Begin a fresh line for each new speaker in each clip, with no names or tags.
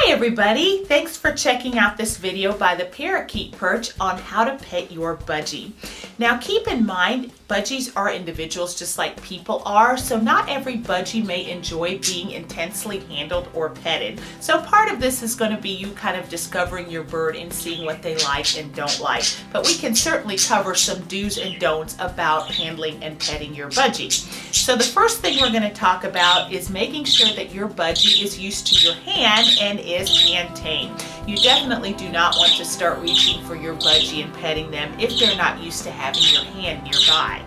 Hi everybody! Thanks for checking out this video by the Parakeet Perch on how to pet your budgie. Now keep in mind, budgies are individuals just like people are, so not every budgie may enjoy being intensely handled or petted. So part of this is going to be you kind of discovering your bird and seeing what they like and don't like. But we can certainly cover some do's and don'ts about handling and petting your budgie. So the first thing we're going to talk about is making sure that your budgie is used to your hand and is hand tame. You definitely do not want to start reaching for your budgie and petting them if they're not used to having your hand nearby.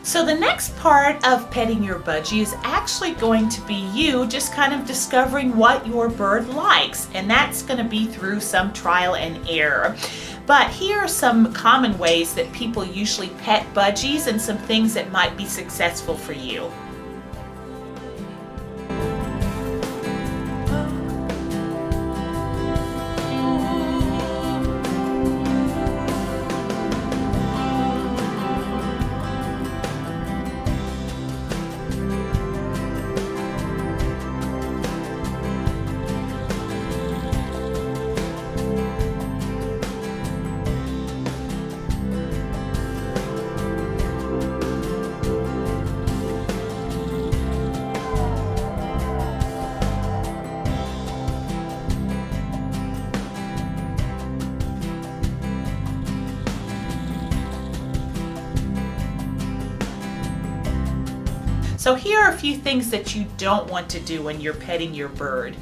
So the next part of petting your budgie is actually going to be you just kind of discovering what your bird likes, and that's going to be through some trial and error. But here are some common ways that people usually pet budgies and some things that might be successful for you. So here are a few things that you don't want to do when you're petting your bird.